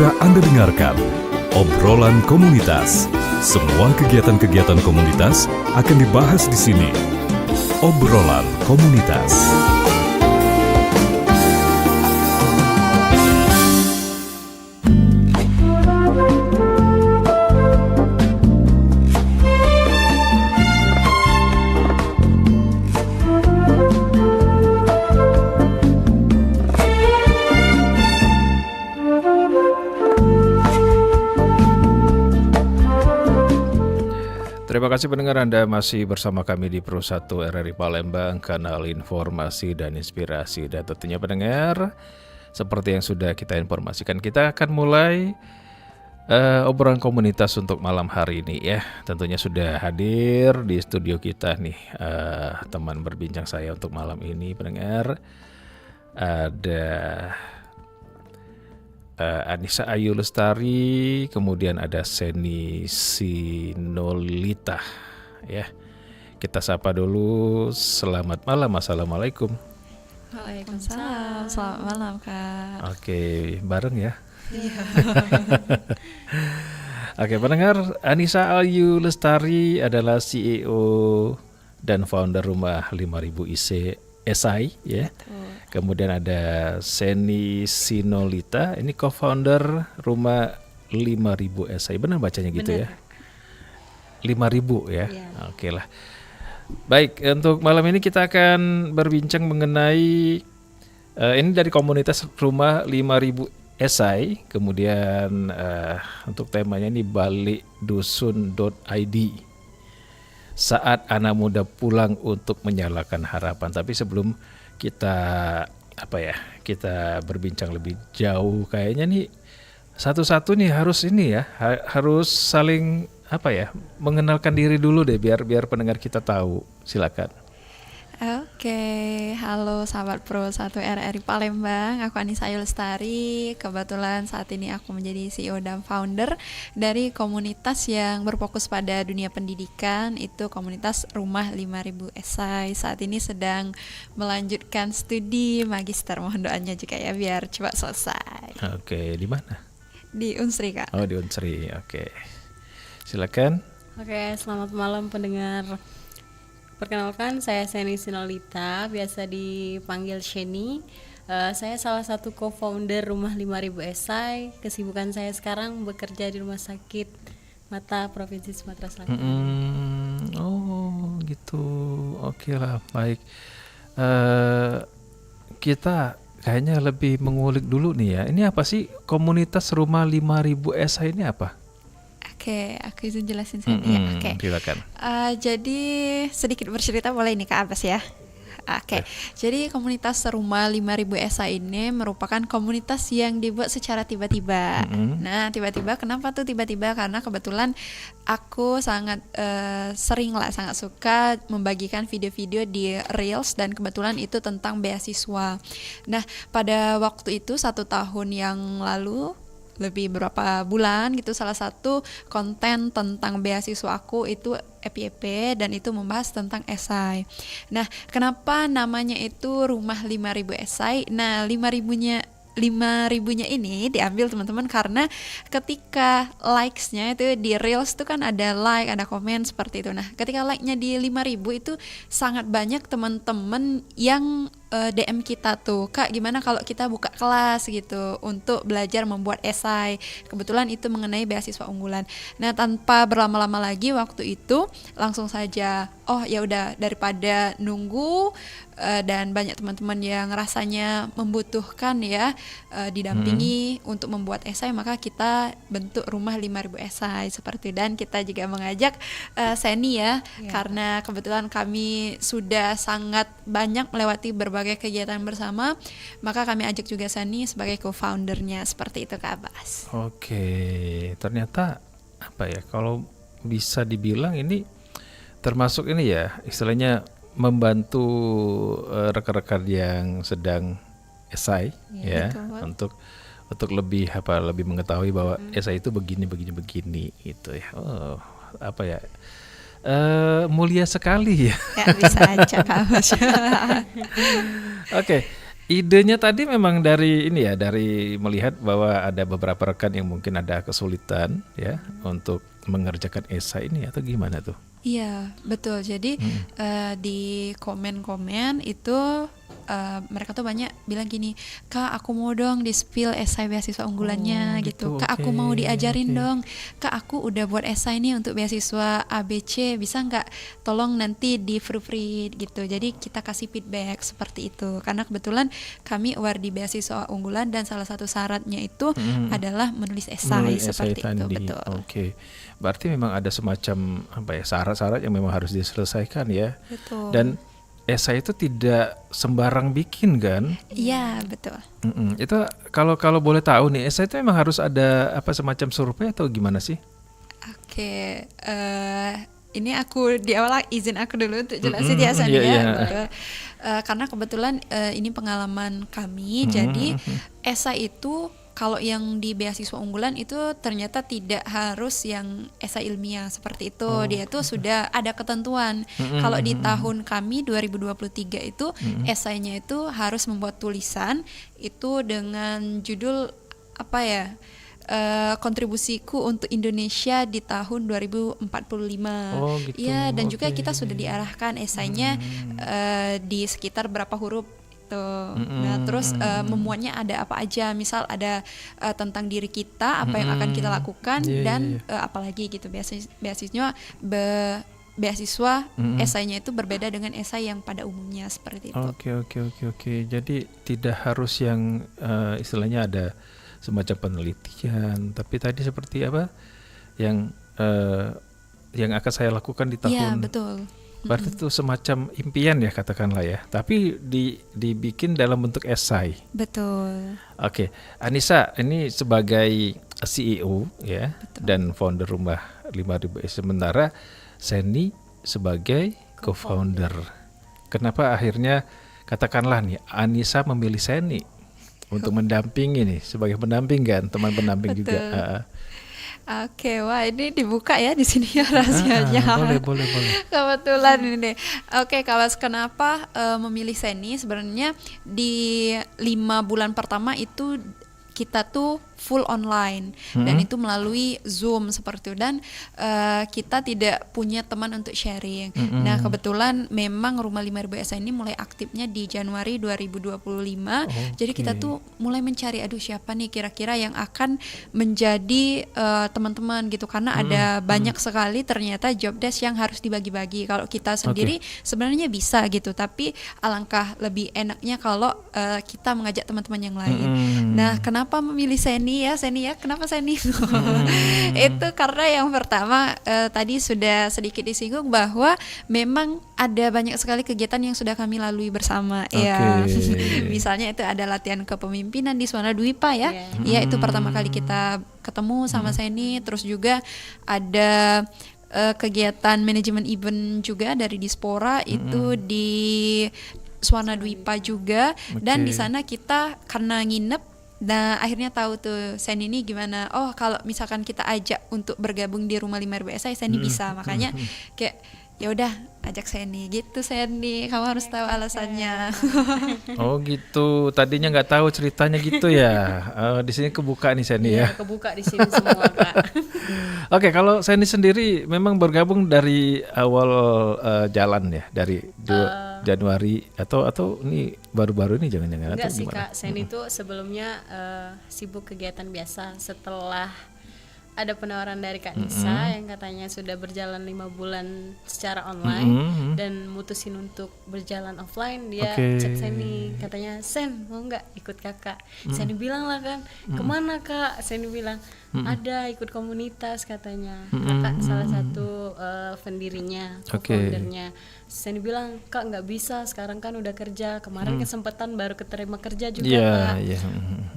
Segera Anda dengarkan obrolan komunitas. Semua kegiatan-kegiatan komunitas akan dibahas di sini. Obrolan komunitas. Terima kasih pendengar, Anda masih bersama kami di Pro 1 RRI Palembang, kanal informasi dan inspirasi. Dan tentunya pendengar, seperti yang sudah kita informasikan, kita akan mulai obrolan komunitas untuk malam hari ini ya. Tentunya sudah hadir di studio kita nih teman berbincang saya untuk malam ini pendengar. Ada Anissa Ayu Lestari, kemudian ada Seni Sinolita ya. Kita sapa dulu. Selamat malam, assalamualaikum. Waalaikumsalam, selamat malam Kak. Oke, bareng ya. Iya. Oke, pendengar, Anissa Ayu Lestari adalah CEO dan founder Rumah 5000 Esai ya. Betul. Kemudian ada Seni Sinolita, ini co-founder Rumah 5000 Esai. Benar bacanya gitu. Benar. Ya? 5000 ya. Iya. Oke lah. Baik, untuk malam ini kita akan berbincang mengenai ini dari komunitas Rumah 5000 Esai. Kemudian untuk temanya ini balikdusun.id. Saat anak muda pulang untuk menyalakan harapan. Tapi sebelum kita berbincang lebih jauh, kayaknya nih satu-satu nih harus ini ya, harus saling mengenalkan diri dulu deh biar pendengar kita tahu. Silakan. Oke, halo sahabat Pro 1 RRI Palembang, aku Anissa Ayu Lestari. Kebetulan saat ini aku menjadi CEO dan founder dari komunitas yang berfokus pada dunia pendidikan, itu komunitas Rumah 5000 Esai. Saat ini sedang melanjutkan studi magister, mohon doanya juga ya biar cepat selesai. Oke, di mana? Di Unsri Kak. Oh, di Unsri, oke. Silakan. Oke, selamat malam pendengar. Perkenalkan, saya Seni Sinolita, biasa dipanggil Sheni. Saya salah satu co-founder Rumah 5000 Esai. Kesibukan saya sekarang bekerja di Rumah Sakit Mata Provinsi Sumatera Selatan. Oh gitu, oke lah, baik. Kita kayaknya lebih mengulik dulu nih ya. Ini apa sih komunitas Rumah 5000 Esai ini apa? Oke, aku izin jelasin saya ya. Oke. Silakan. Jadi sedikit bercerita boleh nih Kak Abbas ya. Oke. Jadi komunitas Rumah 5000 Esai ini merupakan komunitas yang dibuat secara tiba-tiba. Nah, tiba-tiba kenapa tuh tiba-tiba? Karena kebetulan aku sangat sangat suka membagikan video-video di Reels, dan kebetulan itu tentang beasiswa. Nah, pada waktu itu 1 tahun yang lalu, lebih berapa bulan gitu, salah satu konten tentang beasiswa aku itu FYP, dan itu membahas tentang esai. Nah, kenapa namanya itu Rumah 5000 Esai? Nah, 5.000-nya ini diambil teman-teman karena ketika likes-nya itu di Reels itu kan ada like, ada komen seperti itu. Nah, ketika like-nya di 5.000 itu sangat banyak teman-teman yang DM kita tuh, Kak gimana kalau kita buka kelas gitu untuk belajar membuat esai. Kebetulan itu mengenai beasiswa unggulan. Nah, tanpa berlama-lama lagi waktu itu langsung saja, oh ya udah daripada nunggu dan banyak teman-teman yang rasanya membutuhkan ya didampingi untuk membuat esai, maka kita bentuk Rumah 5000 Esai seperti. Dan kita juga mengajak Seni ya, karena kebetulan kami sudah sangat banyak melewati berbagai kegiatan bersama, maka kami ajak juga Seni sebagai co-foundernya seperti itu Kak Abbas. Oke, ternyata kalau bisa dibilang ini termasuk ini ya, istilahnya membantu rekan-rekan yang sedang esai ya, untuk lebih mengetahui bahwa esai itu begini gitu ya. Oh, mulia sekali ya. Ya bisa aja Kak Abbas. Oke. idenya tadi memang dari ini ya, dari melihat bahwa ada beberapa rekan yang mungkin ada kesulitan ya untuk mengerjakan esai ini atau gimana tuh? Iya, betul. Jadi di komen-komen itu mereka tuh banyak bilang gini, Kak aku mau dong di spill esai beasiswa unggulannya gitu. Kak aku mau diajarin dong. Kak aku udah buat esai nih untuk beasiswa ABC, bisa nggak tolong nanti di proofread gitu. Jadi kita kasih feedback seperti itu. Karena kebetulan kami award di beasiswa unggulan dan salah satu syaratnya itu adalah menulis esai seperti itu. Betul. Oke. Berarti memang ada semacam apa ya, syarat-syarat yang memang harus diselesaikan ya. Betul. Dan esai itu tidak sembarang bikin kan? Iya, betul. Itu kalau boleh tahu nih, esai itu memang harus ada apa semacam survei atau gimana sih? Oke, ini aku di awal izin aku dulu untuk jelasin ya Sani ya. Betul. Karena kebetulan ini pengalaman kami, jadi esai itu kalau yang di beasiswa unggulan itu ternyata tidak harus yang esai ilmiah seperti itu. Dia tuh sudah ada ketentuan. Kalau di tahun kami 2023 itu esainya itu harus membuat tulisan itu dengan judul apa ya? Kontribusiku untuk Indonesia di tahun 2045. Gitu. Iya, dan juga kita sudah diarahkan esainya di sekitar berapa huruf. Nah, terus memuatnya ada apa aja, misal ada tentang diri kita, apa yang akan kita lakukan, dan apalagi gitu. Beasiswa esainya itu berbeda dengan esai yang pada umumnya seperti itu. Oke. Jadi tidak harus yang istilahnya ada semacam penelitian, tapi tadi seperti apa yang akan saya lakukan di tahun. Iya, betul. Berarti itu semacam impian ya katakanlah ya, tapi dibikin dalam bentuk esai. Betul. Oke, Anissa ini sebagai CEO ya. Betul. Dan founder Rumah 5000 Esai, sementara Seni sebagai co-founder. Kenapa akhirnya katakanlah nih Anissa memilih Seni untuk mendampingi nih, sebagai pendamping kan, teman pendamping juga. Oke, wah ini dibuka ya di sini ya rahasianya. Boleh. Kebetulan ini. Oke, kalau kenapa memilih Seni, sebenarnya di 5 bulan pertama itu kita tuh full online dan itu melalui Zoom seperti itu, dan kita tidak punya teman untuk sharing. Nah, kebetulan memang Rumah 5000 Esai ini mulai aktifnya di Januari 2025. Jadi kita tuh mulai mencari siapa nih kira-kira yang akan menjadi teman-teman gitu, karena ada banyak sekali ternyata job desk yang harus dibagi-bagi. Kalau kita sendiri sebenarnya bisa gitu, tapi alangkah lebih enaknya kalau kita mengajak teman-teman yang lain. Nah, kenapa memilih Seni ya, kenapa Seni? Itu karena yang pertama tadi sudah sedikit disinggung bahwa memang ada banyak sekali kegiatan yang sudah kami lalui bersama. Ya, misalnya itu ada latihan kepemimpinan di Swana Dwipa ya. Iya, itu pertama kali kita ketemu sama Seni. Terus juga ada kegiatan manajemen event juga dari Dispora itu di Swana Dwipa juga. Dan di sana kita karena nginep, nah akhirnya tahu tuh Seni ini gimana. Oh, kalau misalkan kita ajak untuk bergabung di Rumah 5000 Esai, Seni bisa. Makanya kayak ya udah ajak Seni gitu. Seni, kamu harus tahu alasannya. Oh gitu, tadinya nggak tahu ceritanya gitu ya. Di sini kebuka nih Seni ya. Kebuka di sini semua Kak. Oke, kalau Seni sendiri memang bergabung dari awal jalan ya, dari Januari atau ini baru-baru ini jangan-jangan? Enggak atau sih gimana? Kak, Seni itu sebelumnya sibuk kegiatan biasa. Setelah ada penawaran dari Kak Nisa yang katanya sudah berjalan 5 bulan secara online dan mutusin untuk berjalan offline, dia chat Seni, katanya Sen mau nggak ikut kakak? Seni bilang lah kan, kemana Kak? Seni bilang ada ikut komunitas katanya. Kakak salah satu pendirinya, co-foundernya. Seni bilang, Kak nggak bisa, sekarang kan udah kerja, kemarin kesempatan baru keterima kerja juga Kak.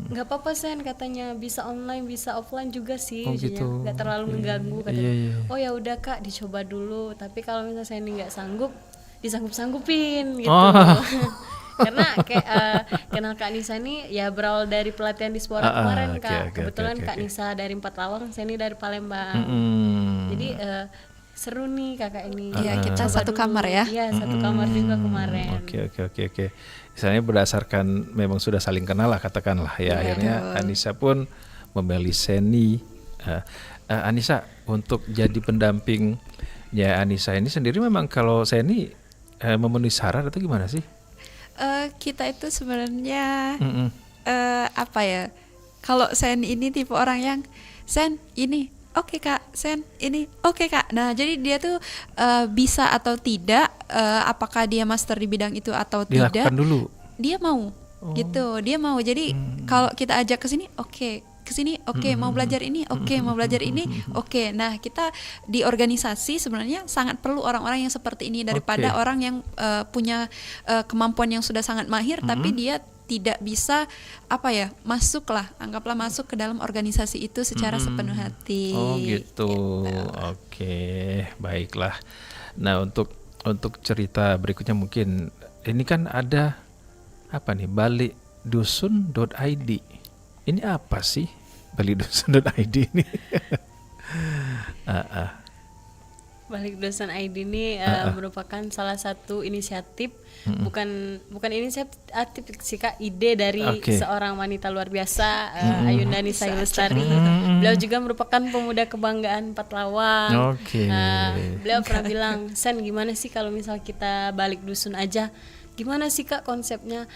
Nggak apa-apa Sen, katanya bisa online bisa offline juga sih, nggak terlalu mengganggu katanya. Oh ya udah Kak, dicoba dulu, tapi kalau misalnya Seni nggak sanggup, disanggup-sanggupin gitu. Karena kayak kenal Kak Nisa ini ya berawal dari pelatihan di Dispora kemarin Kak. Kebetulan Kak Nisa dari 4 Lawang, Seni dari Palembang. Jadi seru nih kakak ini. Iya, kita Coba satu dulu. kamar ya. Iya, satu kamar juga kemarin. Oke. Misalnya berdasarkan memang sudah saling kenal lah katakanlah ya. Akhirnya Anissa pun memilih Seni. Anissa untuk jadi pendampingnya Anissa ini sendiri memang kalau Seni memenuhi syarat atau gimana sih? Kita itu sebenarnya apa ya? Kalau Sen ini tipe orang yang Sen ini oke kak, Sen ini oke kak. Nah jadi dia tuh bisa atau tidak, apakah dia master di bidang itu atau tidak? Dilakukan dulu. Dia mau, gitu. Dia mau. Jadi kalau kita ajak ke sini, kesini mau belajar ini, mau belajar ini, Nah kita di organisasi sebenarnya sangat perlu orang-orang yang seperti ini daripada orang yang punya kemampuan yang sudah sangat mahir, tapi dia tidak bisa anggaplah masuk ke dalam organisasi itu secara sepenuh hati. Oh gitu. Oke, baiklah. Nah untuk cerita berikutnya mungkin ini kan ada apa nih, balikdusun.id. Ini apa sih balikdusun.id ini? Balikdusun ID ini merupakan salah satu inisiatif, bukan inisiatif sih kak, ide dari seorang wanita luar biasa, Ayunda Nisa Lestari. Beliau juga merupakan pemuda kebanggaan Pathlawang. Beliau pernah bilang, Sen gimana sih kalau misal kita balik dusun aja? Gimana sih kak konsepnya?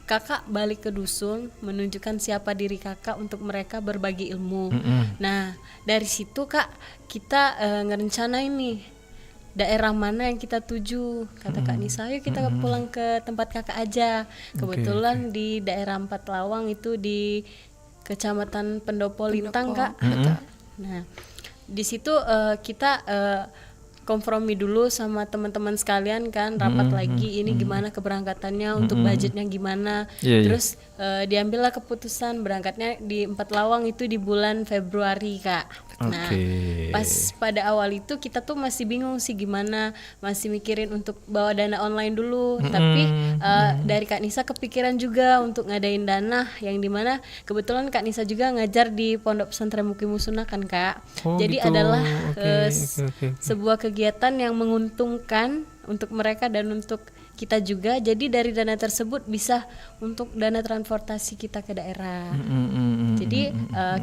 Kakak balik ke dusun menunjukkan siapa diri kakak untuk mereka berbagi ilmu. Nah dari situ kak kita ngerencanain nih daerah mana yang kita tuju. Kata Kak Nisa, yuk kita pulang ke tempat kakak aja. Kebetulan di daerah Pathlawang itu di Kecamatan Pendopo Lintang kak. Nah di situ kita kompromi dulu sama teman-teman sekalian kan, rapat lagi ini gimana keberangkatannya, untuk budgetnya gimana. Terus diambillah keputusan berangkatnya di Pathlawang itu di bulan Februari kak. Nah pas pada awal itu kita tuh masih bingung sih gimana, masih mikirin untuk bawa dana online dulu. Tapi dari Kak Nisa kepikiran juga untuk ngadain dana yang dimana kebetulan Kak Nisa juga ngajar di Pondok Pesantren Mukimusuna kan kak. Jadi gitu. Adalah sebuah kegiatan yang menguntungkan untuk mereka dan untuk kita juga. Jadi dari dana tersebut bisa untuk dana transportasi kita ke daerah. Jadi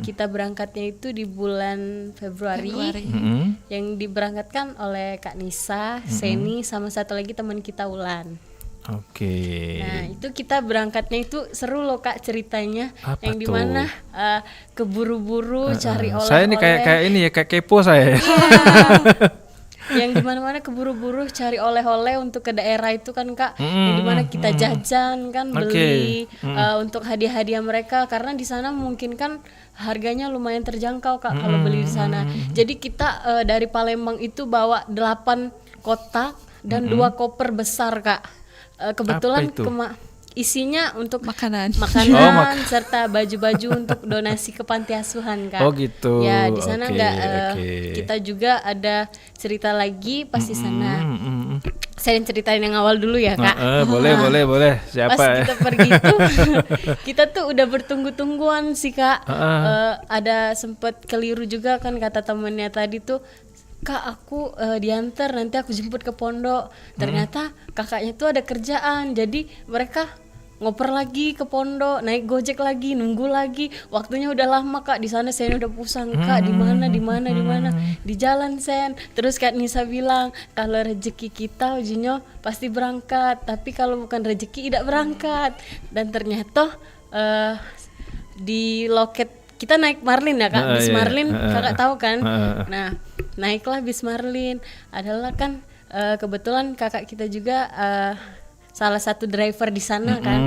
kita berangkatnya itu di bulan Februari. Yang diberangkatkan oleh Kak Nisa, Seni, sama satu lagi teman kita Ulan. Nah itu kita berangkatnya itu seru loh kak ceritanya. Apa yang dimana keburu-buru cari oleh-oleh. Saya ini kayak ini ya, kayak kepo saya. Yang dimana-mana keburu-buru cari oleh-oleh untuk ke daerah itu kan kak. Yang dimana kita jajan kan, beli untuk hadiah-hadiah mereka, karena di sana mungkin kan harganya lumayan terjangkau kak kalau beli di sana. Jadi kita dari Palembang itu bawa 8 kotak dan 2 koper besar kak. Kebetulan isinya untuk makanan serta baju-baju untuk donasi ke panti asuhan kak. Oh gitu. Ya di sana kita juga ada cerita lagi pas di sana. Saya ceritain yang awal dulu ya kak. Boleh. Siapa? Pas kita pergi tuh kita tuh udah bertunggu-tungguan sih kak. Ada sempet keliru juga kan, kata temennya tadi tuh, Kak aku diantar, nanti aku jemput ke pondok. Ternyata kakaknya tuh ada kerjaan, jadi mereka ngoper lagi ke pondok, naik gojek lagi, nunggu lagi. Waktunya udah lama kak di sana. Saya udah pusing kak, di mana di jalan Sen. Terus Kak Nisa bilang kalau rezeki kita ujinya pasti berangkat, tapi kalau bukan rezeki tidak berangkat. Dan ternyata di loket kita naik Marlin ya kak, bis Marlin kakak tahu kan. Nah naiklah bis Marlin, adalah kan kebetulan kakak kita juga salah satu driver di sana kan.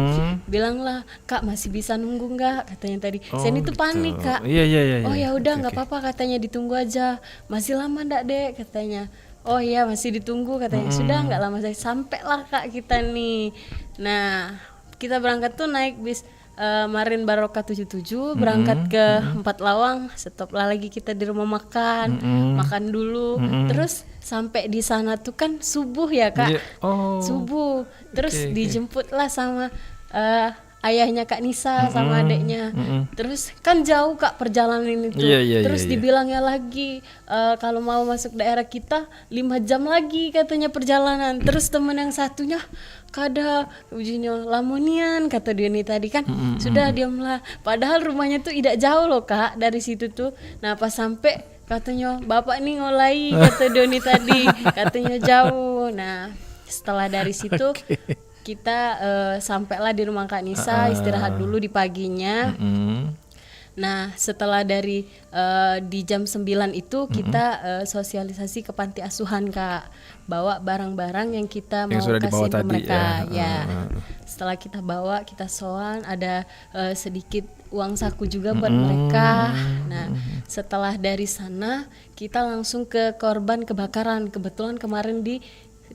Bilanglah, Kak masih bisa nunggu nggak katanya tadi. Sen itu panik kak. Iya. Oh ya udah nggak apa-apa katanya, ditunggu aja. Masih lama ndak dek katanya. Oh iya masih ditunggu katanya. Sudah nggak lama, saya sampailah kak kita nih. Nah kita berangkat tuh naik bis Marin Barokah 77, berangkat ke Pathlawang. Stop lah lagi kita di rumah makan dulu. Terus sampai di sana tuh kan subuh ya kak. Subuh. Terus dijemput lah sama ayahnya Kak Nisa sama adiknya. Terus kan jauh Kak perjalanan itu. Terus dibilangnya lagi kalau mau masuk daerah kita 5 jam lagi katanya perjalanan. Terus temen yang satunya kada ujinya lamonian kata dia nih tadi kan. Sudah diamlah. Padahal rumahnya tuh tidak jauh loh Kak dari situ tuh. Nah pas sampai katanya bapak nih ngolai kata Doni tadi katanya jauh. Nah setelah dari situ kita sampailah di rumah Kak Nisa, istirahat dulu di paginya. Nah setelah dari di jam 9 itu kita sosialisasi ke panti asuhan Kak, bawa barang-barang yang kita yang mau sudah dibawa kasih ke tadi, mereka ya. Setelah kita bawa, kita soan, ada sedikit uang saku juga buat mereka. Nah setelah dari sana kita langsung ke korban kebakaran. Kebetulan kemarin di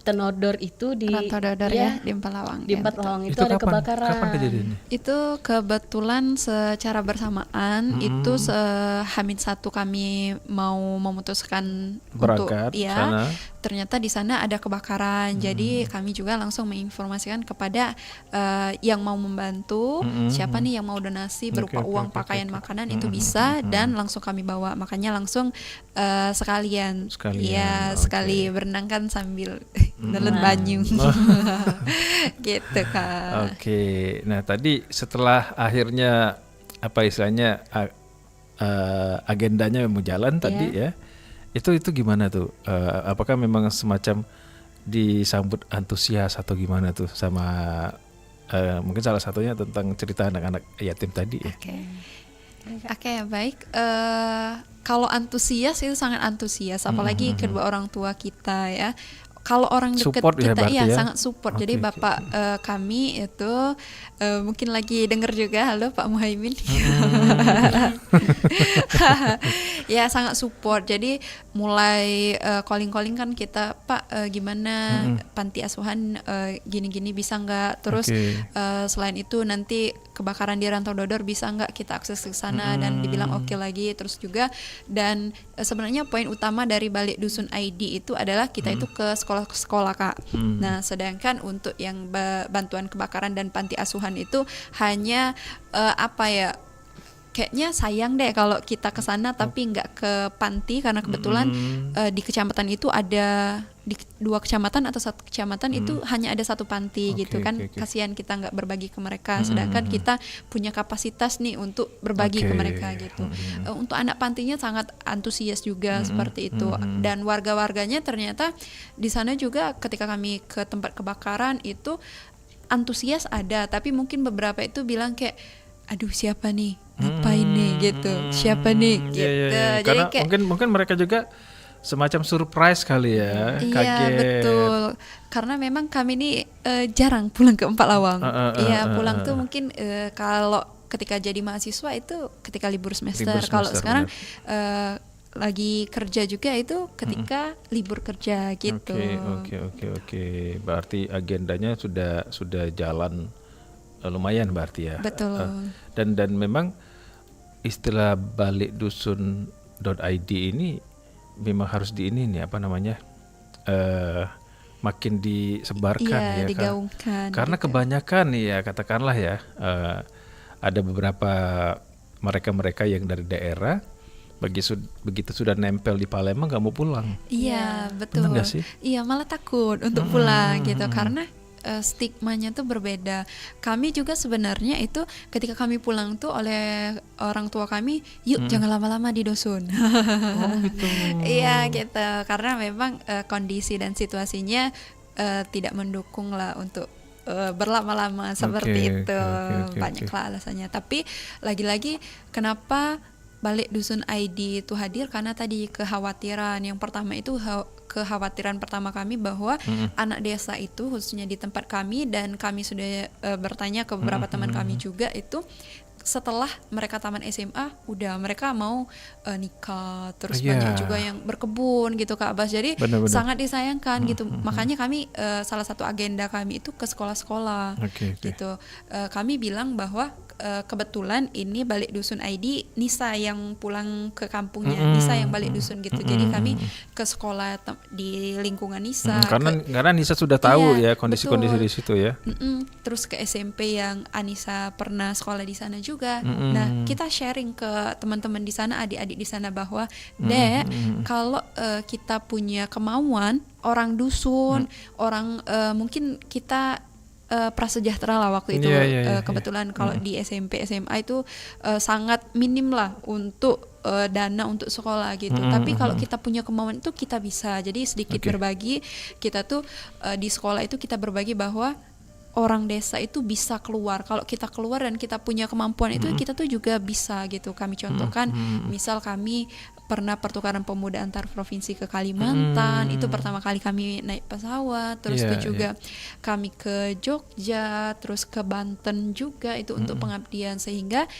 Tenodor itu di Rantau Dodor ya, di Empalawang. di Empat Lawang itu ada kebakaran. Kapan kejadiannya? Itu kebetulan secara bersamaan itu H-1 kami mau memutuskan Berangkat untuk sana. ternyata di sana ada kebakaran. Jadi kami juga langsung menginformasikan kepada yang mau membantu, siapa nih yang mau donasi berupa uang, pakaian, makanan itu bisa dan langsung kami bawa. Makanya langsung sekalian. Ya, sekali berenang kan sambil nelen banyu. Gitu Kak. Oke. Nah, tadi setelah akhirnya apa istilahnya agendanya mau jalan tadi ya. Itu gimana tuh? Apakah memang semacam disambut antusias atau gimana tuh sama mungkin salah satunya tentang cerita anak-anak yatim tadi ya? Oke, baik. Kalau antusias itu sangat antusias, apalagi kedua orang tua kita ya. Kalau orang dekat Support ya kita berarti ya? sangat support. Jadi bapak kami itu mungkin lagi dengar juga, halo Pak Muhaimin. Ya sangat support. Jadi mulai calling kan kita, Pak gimana panti asuhan gini-gini bisa nggak? Terus selain itu nanti kebakaran di Rantau Dodor bisa nggak kita akses ke sana? Dan dibilang oke lagi. Terus juga dan sebenarnya poin utama dari balik dusun ID itu adalah kita itu ke sekolah-sekolah Kak. Nah sedangkan untuk yang bantuan kebakaran dan panti asuhan itu hanya kayaknya sayang deh kalau kita ke sana tapi nggak ke panti, karena kebetulan di kecamatan itu ada di 2 kecamatan atau 1 kecamatan itu hanya ada 1 panti gitu kan. Kasihan kita nggak berbagi ke mereka, sedangkan kita punya kapasitas nih untuk berbagi ke mereka gitu. Untuk anak pantinya sangat antusias juga seperti itu, dan warga-warganya ternyata di sana juga ketika kami ke tempat kebakaran itu antusias ada, tapi mungkin beberapa itu bilang kayak aduh siapa nih ngapain nih gitu, siapa nih gitu. Jadi Karena kayak mungkin mereka juga semacam surprise kali ya, iya kaget. betul, karena memang kami ini jarang pulang ke Empalawang. Iya pulang tuh mungkin kalau ketika jadi mahasiswa itu ketika libur semester. Kalau sekarang lagi kerja juga itu ketika libur kerja gitu. Oke. Berarti agendanya sudah jalan lumayan berarti ya. Betul. Dan memang istilah balik dusun.id ini memang harus makin disebarkan ya, digaungkan. Karena gitu. kebanyakan nih ya katakanlah ya ada beberapa mereka yang dari daerah begitu sudah nempel di Palembang nggak mau pulang. Iya betul. Benar nggak sih? Iya malah takut untuk pulang gitu karena stigmanya tuh berbeda. Kami juga sebenarnya itu ketika kami pulang tuh oleh orang tua kami, yuk jangan lama-lama di dusun. Oh gitu. Iya gitu, karena memang kondisi dan situasinya tidak mendukung lah untuk berlama-lama seperti itu. Banyaklah alasannya. Tapi lagi-lagi kenapa balik dusun ID itu hadir, karena tadi kekhawatiran yang pertama itu kekhawatiran pertama kami bahwa anak desa itu khususnya di tempat kami, dan kami sudah bertanya ke beberapa teman kami juga itu setelah mereka taman SMA udah mereka mau nikah, terus banyak juga yang berkebun gitu Kak Abbas. Jadi sangat disayangkan gitu. Makanya kami salah satu agenda kami itu ke sekolah-sekolah gitu. Kami bilang bahwa kebetulan ini balik dusun ID Nisa yang yang pulang ke kampungnya Nisa yang balik dusun gitu. Jadi kami ke sekolah di lingkungan Nisa. Karena Nisa sudah tahu Iya, ya kondisi-kondisi betul. di situ ya. Terus ke SMP yang Anissa pernah sekolah di sana juga. Nah, kita sharing ke teman-teman di sana, adik-adik di sana bahwa Dek, kalau kita punya kemauan, orang dusun, orang mungkin kita prasejahtera lah waktu itu. Kebetulan kalau di SMP SMA itu sangat minim lah untuk dana untuk sekolah gitu. Tapi kalau kita punya kemauan itu kita bisa. Jadi sedikit berbagi. Kita tuh di sekolah itu kita berbagi bahwa orang desa itu bisa keluar. Kalau kita keluar dan kita punya kemampuan itu, kita tuh juga bisa gitu. Kami contohkan, misal kami pernah pertukaran pemuda antar provinsi ke Kalimantan. Itu pertama kali kami naik pesawat. Terus itu juga kami ke Jogja, terus ke Banten juga itu untuk pengabdian. Sehingga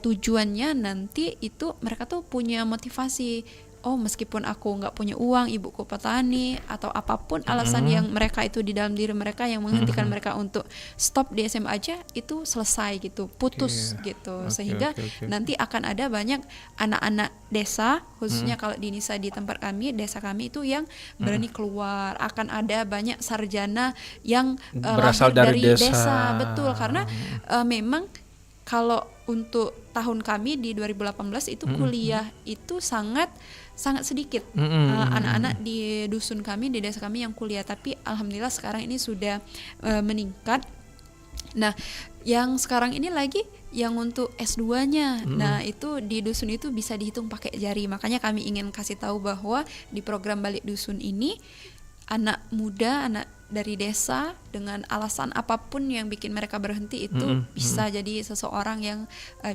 tujuannya nanti itu mereka tuh punya motivasi. Oh, meskipun aku nggak punya uang, ibuku petani atau apapun alasan yang mereka itu di dalam diri mereka yang menghentikan mereka untuk stop di SMA aja, itu selesai gitu, putus gitu. Sehingga nanti akan ada banyak anak-anak desa, khususnya kalau di Nisa di tempat kami, desa kami itu yang berani keluar. Akan ada banyak sarjana yang berasal lahir dari dari desa. Betul, karena memang kalau untuk tahun kami di 2018 itu kuliah itu sangat sedikit anak-anak di dusun kami, di desa kami yang kuliah. Tapi alhamdulillah sekarang ini sudah meningkat. Nah, yang sekarang ini lagi yang untuk S2-nya. Nah, itu di dusun itu bisa dihitung pakai jari. Makanya kami ingin kasih tahu bahwa di program Balik Dusun ini anak muda, anak dari desa dengan alasan apapun yang bikin mereka berhenti itu bisa jadi seseorang yang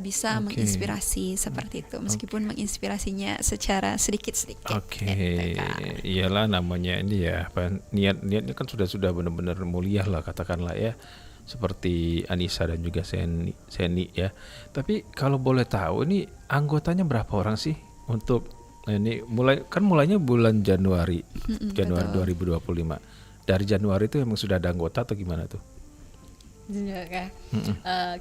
bisa menginspirasi seperti itu, meskipun menginspirasinya secara sedikit-sedikit. Iyalah namanya ini ya, niatnya kan sudah benar-benar mulia lah katakanlah ya, seperti Anissa dan juga Seni ya. Tapi kalau boleh tahu ini anggotanya berapa orang sih untuk ini mulainya bulan Januari 2025. Dari Januari itu emang sudah ada anggota atau gimana tuh?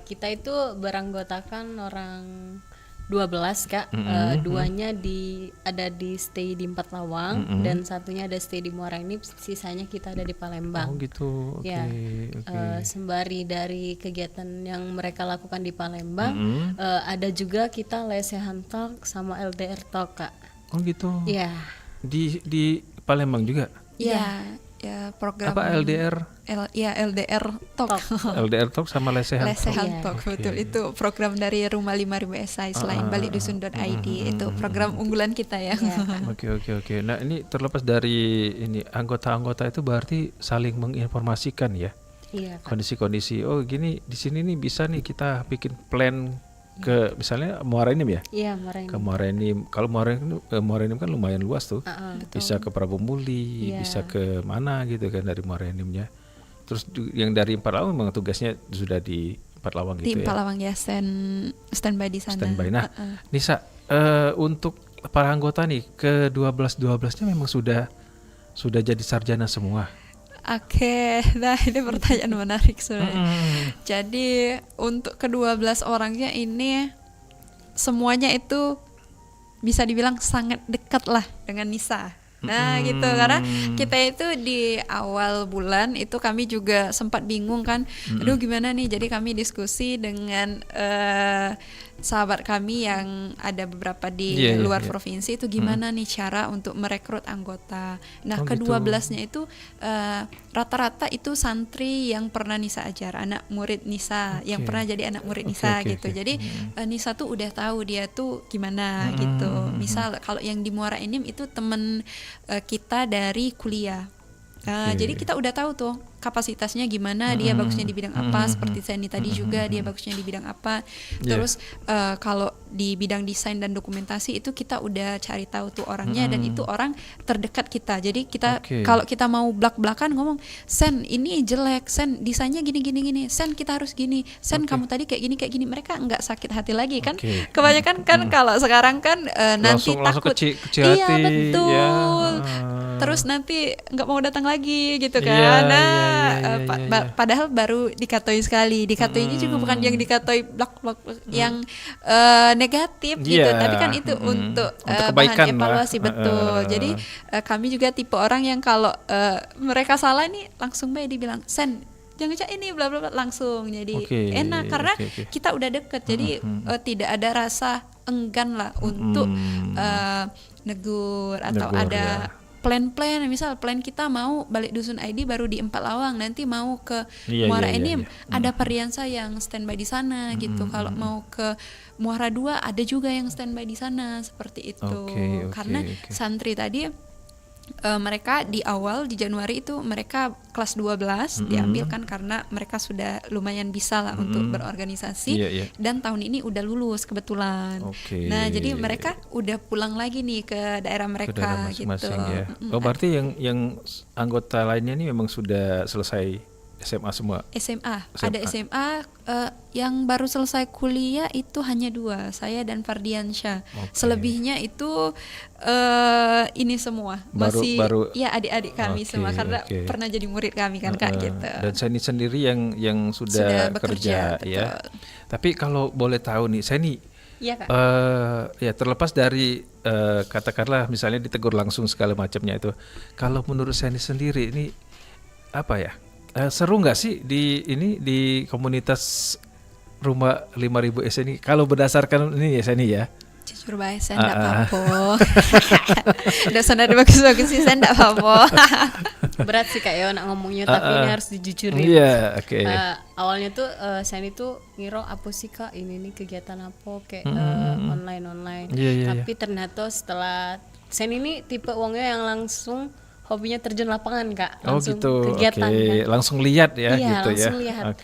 Kita itu beranggotakan orang 12 Kak. Duanya ada di stay di Empat Lawang dan satunya ada stay di Muara Enim, sisanya kita ada di Palembang. Oh gitu. Sembari dari kegiatan yang mereka lakukan di Palembang, ada juga kita lesehan talk sama LDR talk Kak. Oh gitu. Iya. Di Palembang juga? Iya. Ya, program apa LDR? LDR Talk. LDR Talk sama Lesehan Talk. Betul, itu program dari Rumah 5000 SI selain balikdusun.id. Itu program unggulan kita ya. Oke. Nah, ini terlepas dari ini anggota-anggota itu berarti saling menginformasikan ya. Iya, Kak. Kondisi-kondisi. Oh, gini di sini nih bisa nih kita bikin plan ke misalnya Muara Enim ya? Iya, Muara Enim. Ke Muara Enim. Kalau Muara Enim kan lumayan luas tuh. Bisa ke Prabu Muli, bisa ke mana gitu kan dari Muara Enimnya. Terus yang dari Empat Lawang memang tugasnya sudah di Empat Lawang gitu ya. Di Empat Lawang ya, standby di sana. Standby. Nah, Nisa, untuk para anggota nih ke 12-12-nya memang sudah jadi sarjana semua. Oke, nah ini pertanyaan menarik sebenarnya. Jadi untuk ke-12 orangnya ini semuanya itu bisa dibilang sangat dekat lah dengan Nisa. Nah gitu, karena kita itu di awal bulan itu kami juga sempat bingung kan, aduh gimana nih, jadi kami diskusi dengan sahabat kami yang ada beberapa di luar provinsi itu gimana nih cara untuk merekrut anggota. Nah ke-12-nya itu rata-rata itu santri yang pernah Nisa ajar, anak murid Nisa yang pernah jadi anak murid Nisa gitu. Jadi Nisa tuh udah tahu dia tuh gimana gitu. Misal kalau yang di Muara Enim itu temen kita dari kuliah. Jadi kita udah tahu tuh kapasitasnya gimana, dia bagusnya di bidang apa, seperti Seni tadi juga dia bagusnya di bidang apa. Terus kalau di bidang desain dan dokumentasi itu kita udah cari tahu tuh orangnya, dan itu orang terdekat kita. Jadi kita kalau kita mau blak-blakan ngomong, Sen ini jelek, Sen desainnya gini, Sen kita harus gini, Sen kamu tadi kayak gini, mereka nggak sakit hati lagi kan. Kebanyakan kan kalau sekarang kan nanti takut, kecil hati, iya betul. Terus nanti nggak mau datang lagi gitu kan. padahal baru dikatoi sekali. Dikatoinya juga bukan yang dikatoi blok-blok yang negatif gitu, tapi kan itu untuk kebaikan bahan evaluasi betul. Jadi kami juga tipe orang yang kalau mereka salah nih langsung baik dibilang Sen jangan cak ini bla bla bla langsung, jadi enak karena kita udah deket, jadi tidak ada rasa enggan lah untuk negur atau ada plan-plan, misal plan kita mau balik Dusun ID baru di Empat Lawang, nanti mau ke Muara Enim ada Perdiansa yang standby di sana gitu. Kalau mau ke Muara 2 ada juga yang standby di sana seperti itu. Karena santri tadi mereka di awal di Januari itu mereka kelas 12 diambil kan karena mereka sudah lumayan bisa lah untuk berorganisasi dan tahun ini udah lulus kebetulan. Nah jadi mereka udah pulang lagi nih ke daerah mereka gitu. Ya. Oh berarti yang anggota lainnya ini memang sudah selesai SMA semua? SMA. Ada SMA yang baru selesai kuliah itu hanya 2, saya dan Fardiansyah. Selebihnya itu ini semua baru ya adik-adik kami semua karena pernah jadi murid kami kan Kak gitu. Dan Seni sendiri yang sudah bekerja ya. Tapi kalau boleh tahu nih Seni, ya terlepas dari katakanlah misalnya ditegur langsung segala macamnya itu, kalau menurut Seni sendiri ini apa ya? Seru nggak sih di komunitas rumah 5.000 S ini kalau berdasarkan ini ya Seni ya? Jujur baik saya enggak apa-apa. Udah sana bagus-bagus sih saya enggak apa-apa. Berat sih Kak nak ngomongnya tapi ini harus dijujurin. Iya, awalnya tuh Seni tuh ngira apa sih Kak ini nih kegiatan apa kayak online. Tapi ternyata setelah Seni ini tipe wongnya yang langsung hobinya terjun lapangan Kak, langsung kegiatan kan. Langsung lihat ya gitu langsung ya. Lihat.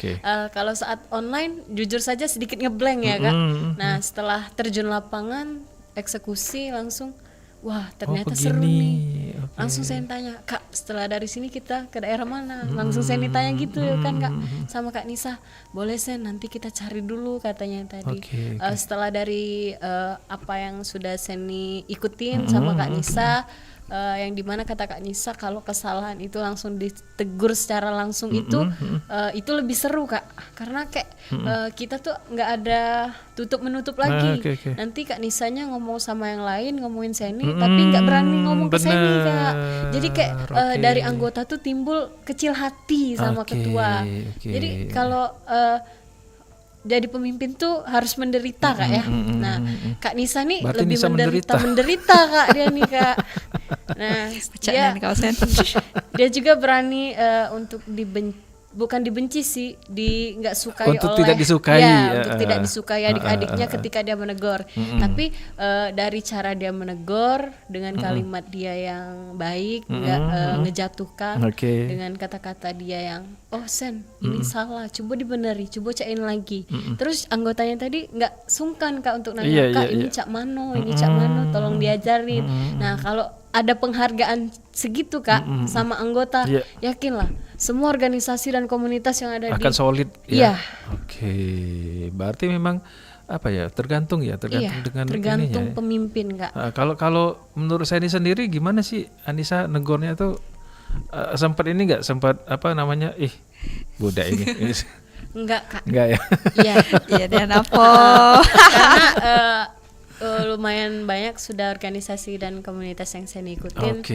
Kalau saat online jujur saja sedikit ngeblank ya Kak. Nah setelah terjun lapangan eksekusi langsung wah ternyata seru nih. Langsung saya tanya Kak setelah dari sini kita ke daerah mana? Langsung saya tanya gitu kan Kak sama Kak Nisa, boleh Sen nanti kita cari dulu katanya tadi. Setelah dari apa yang sudah Seni ikutin sama Kak Nisa, yang dimana kata Kak Nisa kalau kesalahan itu langsung ditegur secara langsung itu lebih seru Kak, karena kayak kita tuh nggak ada tutup menutup lagi. Nanti Kak Nisanya ngomong sama yang lain ngomongin Seni tapi nggak berani ngomong ke Seni Kak, jadi kayak dari anggota tuh timbul kecil hati sama ketua. Jadi kalau jadi pemimpin tuh harus menderita Kak ya. Nah Kak Nisa nih berarti lebih menderita Kak dia nih Kak. Nah dia juga berani untuk bukan dibenci sih, nggak sukai untuk tidak disukai untuk tidak disukai adik-adiknya ketika dia menegur. Tapi dari cara dia menegur dengan kalimat dia yang baik, nggak ngejatuhkan, dengan kata-kata dia yang oh Sen ini salah, coba dibeneri, coba cain lagi. Terus anggotanya tadi nggak sungkan Kak untuk nanya Kak ini cak mano, ini cak mano, tolong diajarin. Nah kalau ada penghargaan segitu Kak sama anggota, yakinlah semua organisasi dan komunitas yang ada akan solid ya. Berarti memang apa ya, tergantung dengan pemimpin Kak. Kalau menurut saya ini sendiri gimana sih Anissa negornya tuh sempat ini nggak apa namanya budak ini enggak Kak. Enggak ya. Iya dan apa? Karena lumayan banyak sudah organisasi dan komunitas yang saya ikutin.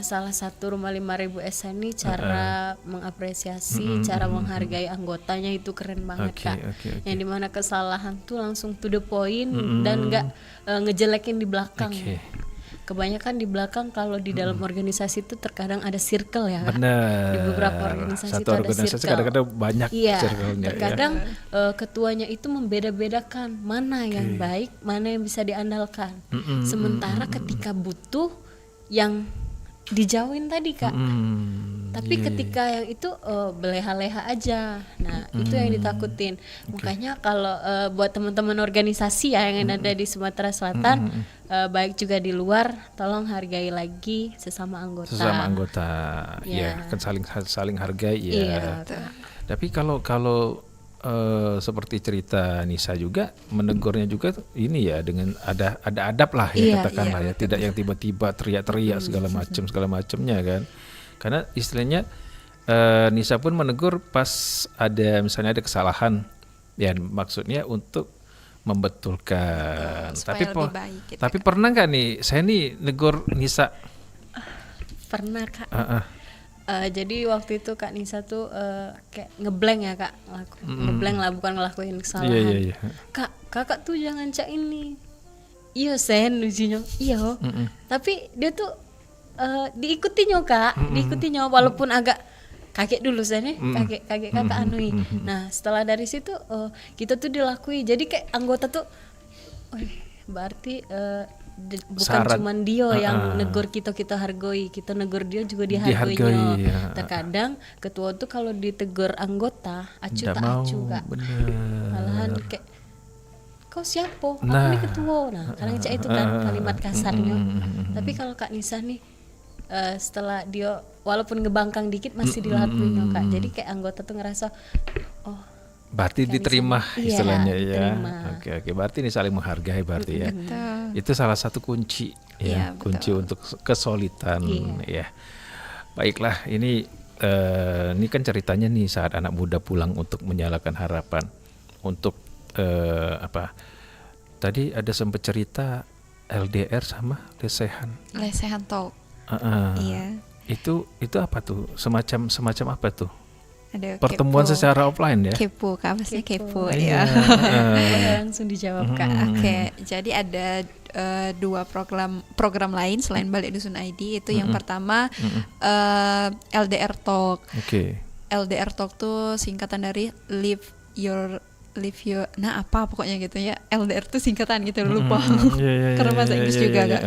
Salah satu rumah 5.000 S ini cara mengapresiasi, cara menghargai anggotanya itu keren banget Kak. Yang dimana kesalahan tuh langsung to the point dan nggak ngejelekin di belakang. Kebanyakan di belakang kalau di dalam organisasi itu terkadang ada circle ya Kak. Di beberapa organisasi itu ada circle. Kadang-kadang banyak circle-nya. Terkadang ketuanya itu membeda-bedakan mana yang baik, mana yang bisa diandalkan. Sementara ketika butuh yang dijauhin tadi Kak. Tapi ketika yang itu beleha-leha aja. Nah itu yang ditakutin. Makanya kalau buat teman-teman organisasi ya yang ada di Sumatera Selatan, baik juga di luar, tolong hargai lagi sesama anggota. Kan saling hargai ya. Tapi kalau seperti cerita Nisa juga menegurnya juga ini ya dengan ada adab lah ya katakanlah ya, tidak yang tiba-tiba teriak-teriak segala macamnya kan. Karena istilahnya Nisa pun menegur pas ada misalnya ada kesalahan, ya maksudnya untuk membetulkan. Supaya Tapi lebih baik gitu tapi kan. pernah nggak nih saya nih negur Nisa? Pernah Kak. Ah, Jadi waktu itu Kak Nisa tuh kayak ngeblank ya Kak, ngeblank lah, bukan ngelakuin kesalahan. Iya. Kak, kakak tuh jangan cak ini. Iya sen lucunya, iya. Tapi dia tuh diikutinya Kak, diikutinya walaupun agak kaget dulu sen kaget kakak anui. Nah setelah dari situ kita tuh dilakui. Jadi kayak anggota tuh, berarti bukan Syarat. cuman dia yang negur kita hargai, kita negur dia juga dihargainya. Dihargai, ya. Terkadang ketua tuh kalau ditegur anggota acu Nggak tak mau, acu Kak. bener. Malahan kayak kau siapa? Aku Nah. nih ketua. Nah kadang cak itu kan kalimat kasarnya. Tapi kalau Kak Nisa nih setelah dia walaupun ngebangkang dikit masih dilakuin Kak. Jadi kayak anggota tuh ngerasa oh Berarti Kayak diterima misalnya, istilahnya iya, ya. diterima. Oke, berarti ini saling menghargai berarti ya. Betul. Itu salah satu kunci ya, Iya, kunci untuk kesolidan Iya. ya. Baiklah, ini kan ceritanya nih saat anak muda pulang untuk menyalakan harapan untuk apa? Tadi ada sempat cerita LDR sama lesehan. Lesehan talk. Iya. Itu apa tuh? Semacam apa tuh? Ada Pertemuan kepo. secara offline ya? Kepo, Kak, maksudnya kepo Iya. ya. boleh langsung dijawab Kak. Oke, jadi ada dua program lain selain Balik Dusun ID. Itu yang pertama LDR Talk. Oke. LDR Talk tuh singkatan dari live your nah apa pokoknya gitu ya. LDR tuh singkatan gitu, lupa. Iya, Karena bahasa Inggris juga iya. Kak.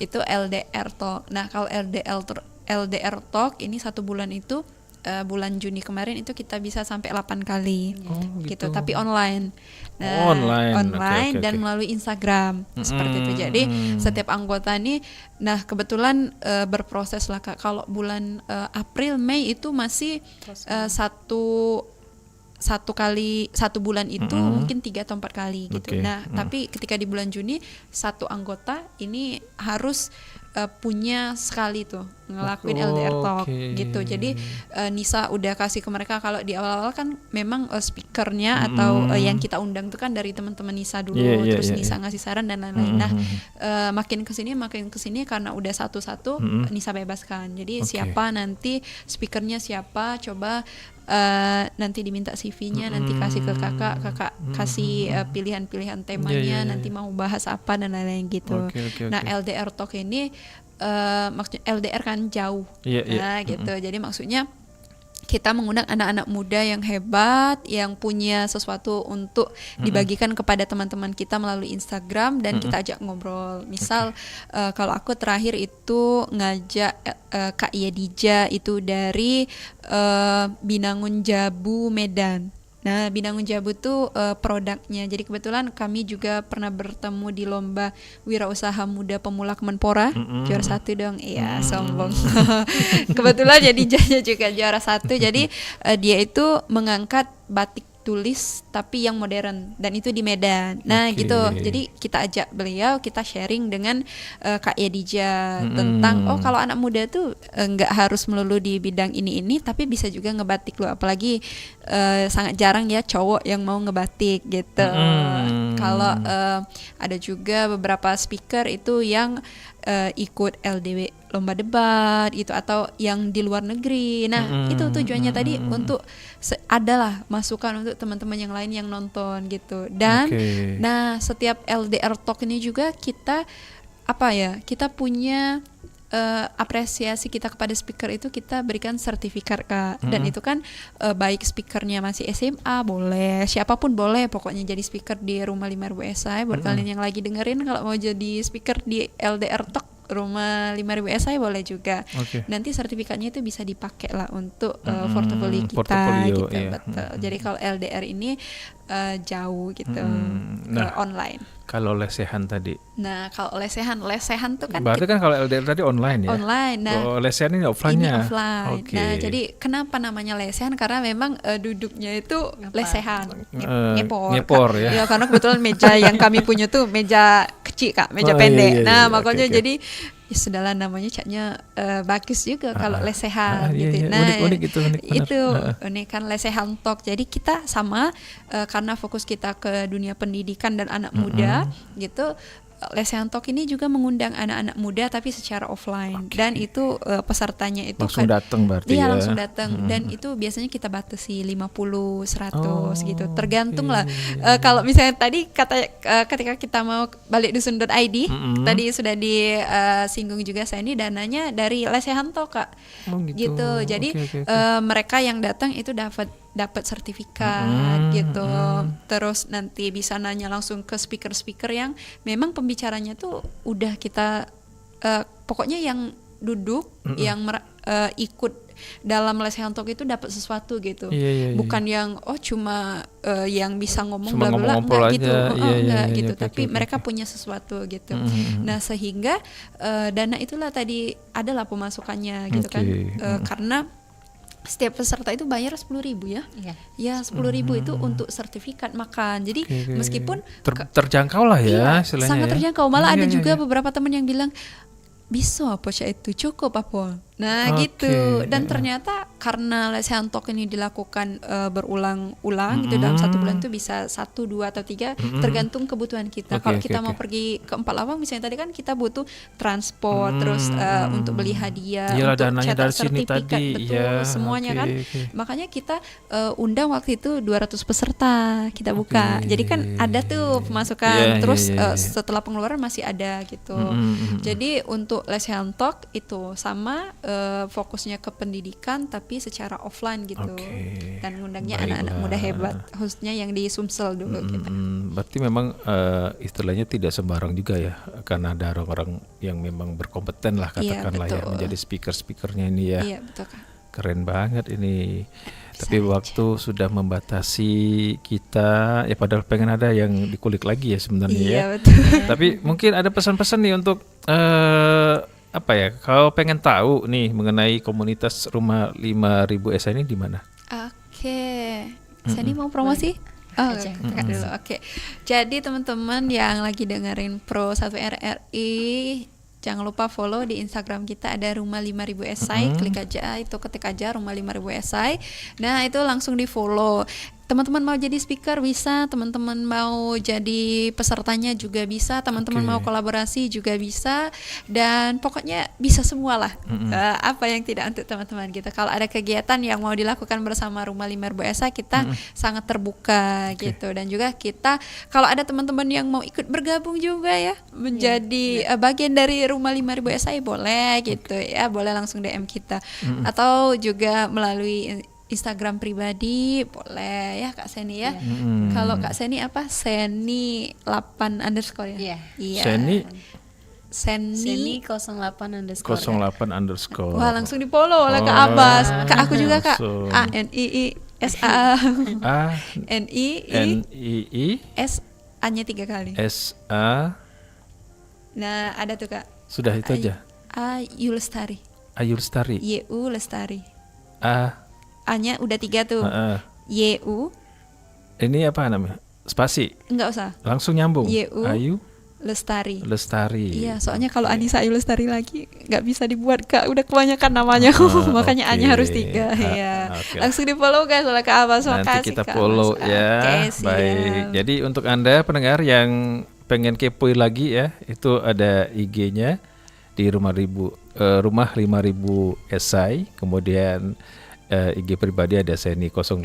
Itu LDR Talk. Nah, kalau LDR Talk ini 1 bulan itu bulan Juni kemarin itu kita bisa sampai 8 kali Oh, gitu, tapi online. Oh, online. Oke, Dan oke. melalui Instagram seperti itu. Jadi setiap anggota nih, nah kebetulan berproses lah Kak. Kalau bulan April Mei itu masih satu bulan itu mungkin 3 atau 4 kali gitu. Oke. Nah, tapi ketika di bulan Juni satu anggota ini harus punya sekali tuh ngelakuin LDR Talk Oke. gitu. Jadi Nisa udah kasih ke mereka kalau di awal-awal kan memang speakernya atau yang kita undang tuh kan dari teman-teman Nisa dulu, Iya, terus iya, Nisa iya. ngasih saran dan lain-lain. Nah, makin kesini karena udah satu-satu Nisa bebaskan. Jadi Oke. siapa nanti speakernya siapa, coba nanti diminta CV-nya, nanti kasih ke kakak kasih pilihan-pilihan temanya, Iya. nanti mau bahas apa dan lain-lain gitu. Oke. Nah, LDR Talk ini maksudnya LDR kan jauh, Iya, iya. nah gitu. Jadi maksudnya kita mengundang anak-anak muda yang hebat, yang punya sesuatu untuk dibagikan kepada teman-teman kita melalui Instagram dan kita ajak ngobrol. Misal kalau aku terakhir itu ngajak Kak Yedija itu dari Binangun Jabu Medan. Nah, Binangun Jabu tuh produknya. Jadi kebetulan kami juga pernah bertemu di lomba Wirausaha Muda Pemula Kemenpora, juara 1 dong. Iya, sombong. Kebetulan Yedijanya juga juara 1. Jadi dia itu mengangkat batik tulis tapi yang modern dan itu di Medan. Nah, Oke. gitu. Jadi kita ajak beliau, kita sharing dengan Kak Yedija tentang kalau anak muda tuh nggak harus melulu di bidang ini tapi bisa juga ngebatik loh. Apalagi sangat jarang ya cowok yang mau ngebatik gitu. Kalau ada juga beberapa speaker itu yang ikut LDW lomba debat gitu atau yang di luar negeri. Nah, itu tujuannya tadi untuk adalah masukan untuk teman-teman yang lain yang nonton gitu. Dan Oke. nah, setiap LDR Talk ini juga kita kita punya apresiasi kita kepada speaker itu kita berikan sertifikat Kak. Dan itu kan baik speakernya masih SMA boleh, siapapun boleh pokoknya jadi speaker di Rumah 5.000 SI. Buat kalian yang lagi dengerin kalau mau jadi speaker di LDR Talk Rumah 5.000 SI boleh juga. Oke. Nanti sertifikatnya itu bisa dipakai lah untuk portofolio kita portofolio, gitu. iya. Betul. Jadi kalau LDR ini jauh gitu, Nah. online. Kalau lesehan tadi. Nah, kalau lesehan tuh kan Berarti kan kalau LDR tadi online ya? online. Nah, Oh, lesehan ini ini offline-nya. offline. Oke. Nah, jadi kenapa namanya lesehan? Karena memang duduknya itu lesehan, ngepor ya. Ya, karena kebetulan meja yang kami punya tuh meja kecil Kak, meja Oh, pendek. iya, iya, Nah, iya. makanya Oke. jadi ya sudahlah namanya catnya bagus juga kalau lesehan iya, gitu. iya. Nah Unik itu unik, benar. itu ini kan lesehan talk. Jadi kita sama karena fokus kita ke dunia pendidikan dan anak muda gitu. Lesehan Talk ini juga mengundang anak-anak muda tapi secara offline dan itu pesertanya itu langsung datang berarti dia ya. langsung datang dan itu biasanya kita batasi 50 100 gitu tergantung lah. Kalau misalnya tadi ketika kita mau balik dusun.id tadi sudah disinggung juga saya ini dananya dari Lesehan Talk Kak. Gitu. Jadi mereka yang datang itu dapat sertifikat gitu. Terus nanti bisa nanya langsung ke speaker-speaker yang memang pembicaranya tuh udah kita pokoknya yang duduk yang ikut dalam Lesehan Talk itu dapat sesuatu gitu. Bukan yang cuma yang bisa ngomong bla bla enggak gitu. Enggak gitu, tapi mereka punya sesuatu gitu. Nah, sehingga dana itulah tadi adalah pemasukannya gitu kan. Karena setiap peserta itu bayar 10.000 ya. Ya 10.000 itu untuk sertifikat makan. Jadi meskipun terjangkau lah ya, sangat terjangkau. Malah ada juga beberapa teman yang bilang bisa apa itu cukup apa. Nah gitu. Dan ternyata karena Lesehan Talk ini dilakukan berulang-ulang gitu dalam 1 bulan itu bisa 1, 2 atau 3 tergantung kebutuhan kita. Kalau kita mau pergi ke 4 lawang misalnya tadi kan kita butuh transport terus untuk beli hadiah, untuk cetak sertifikat betul semuanya kan. Makanya kita undang waktu itu 200 peserta kita buka. Jadi kan ada tuh pemasukan terus setelah pengeluaran masih ada gitu. Jadi untuk Lesehan Talk itu sama fokusnya ke pendidikan tapi secara offline gitu dan ngundangnya anak-anak muda hebat khususnya yang di Sumsel dulu gitu. Berarti memang istilahnya tidak sembarang juga ya, karena ada orang-orang yang memang berkompeten lah katakanlah ya menjadi speaker-speakernya ini ya. Iya betul Kak. Keren banget ini. Tapi waktu sudah membatasi kita ya, padahal pengen ada yang dikulik lagi ya sebenarnya ya. Betul. Tapi mungkin ada pesan-pesan nih untuk apa ya, kalau pengen tahu nih mengenai komunitas Rumah 5.000 SA ini di mana? Oke. Saya ini mau promosi? Dulu. Oke. Jadi teman-teman yang lagi dengerin Pro 1 RRI, jangan lupa follow di Instagram kita ada Rumah 5.000 Esai. Klik aja itu, ketik aja Rumah 5.000 Esai. Nah, itu langsung di follow. Teman-teman mau jadi speaker bisa, teman-teman mau jadi pesertanya juga bisa, teman-teman mau kolaborasi juga bisa, dan pokoknya bisa semua lah. Apa yang tidak untuk teman-teman gitu. Kalau ada kegiatan yang mau dilakukan bersama Rumah 5.000 SA, kita sangat terbuka gitu. Dan juga kita kalau ada teman-teman yang mau ikut bergabung juga ya menjadi bagian dari Rumah 5.000 SA boleh gitu ya, boleh langsung DM kita atau juga melalui Instagram pribadi boleh ya Kak Seni ya. Kalau Kak Seni apa? Seni 8_ ya? Iya. Seni 08_ 08_ Wah, langsung di follow oleh Kak Abbas. Kak aku juga Kak. ANII S A-nya 3 kali. SA. Nah, ada tuh Kak. Sudah itu aja. Ayu Lestari. Ayu Lestari. YU Lestari. A-nya udah 3 tuh. YU. Ini apa namanya? Spasi? Enggak usah. Langsung nyambung. YU Ayu Lestari. Iya, soalnya kalau Anissa Ayu Lestari lagi nggak bisa dibuat Kak, udah kebanyakan namanya. Makanya A-nya harus 3. Ya. Langsung di follow guys oleh Kak Abbas. Nanti kita follow ya. Baik. Jadi untuk Anda pendengar yang pengen kepoin lagi ya, itu ada IG-nya di Rumah 5.000 Esai. Kemudian IG pribadi ada Seni 08_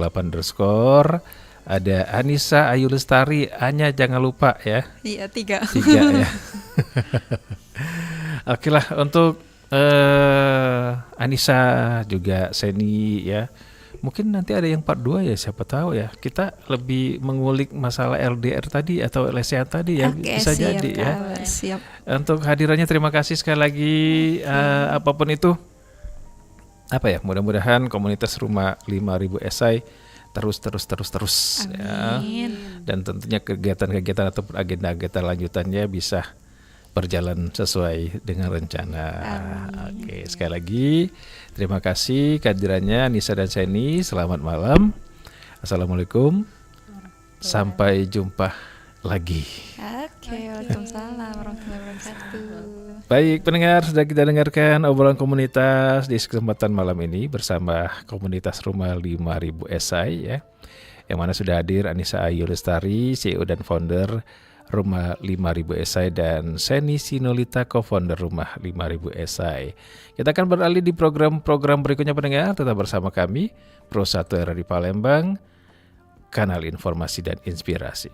ada Anissa Ayu Lestari, A-nya jangan lupa ya. Iya, 3 ya. Oke lah, untuk Anissa juga Seni ya. Mungkin nanti ada yang part 2 ya, siapa tahu ya. Kita lebih mengulik masalah LDR tadi atau Lesehan tadi ya. Bisa siap, jadi ya. Siap. Untuk hadirannya terima kasih sekali lagi. Apapun itu, apa ya, mudah-mudahan komunitas Rumah 5.000 Esai terus ya. Dan tentunya kegiatan-kegiatan atau agenda-agenda lanjutannya bisa berjalan sesuai dengan rencana. Oke, sekali lagi terima kasih kehadirannya Nisa dan Seni. Selamat malam. Assalamualaikum. Sampai jumpa lagi. Oke, waalaikumsalam warahmatullahi wabarakatuh. Baik pendengar, sudah kita dengarkan obrolan komunitas di kesempatan malam ini bersama komunitas Rumah 5000 SI ya. Yang mana sudah hadir Anissa Ayu Lestari, CEO dan founder Rumah 5000 SI, dan Seni Sinolita, co-founder Rumah 5000 SI. Kita akan beralih di program-program berikutnya pendengar, tetap bersama kami Pro 1 RRI Palembang, kanal informasi dan inspirasi.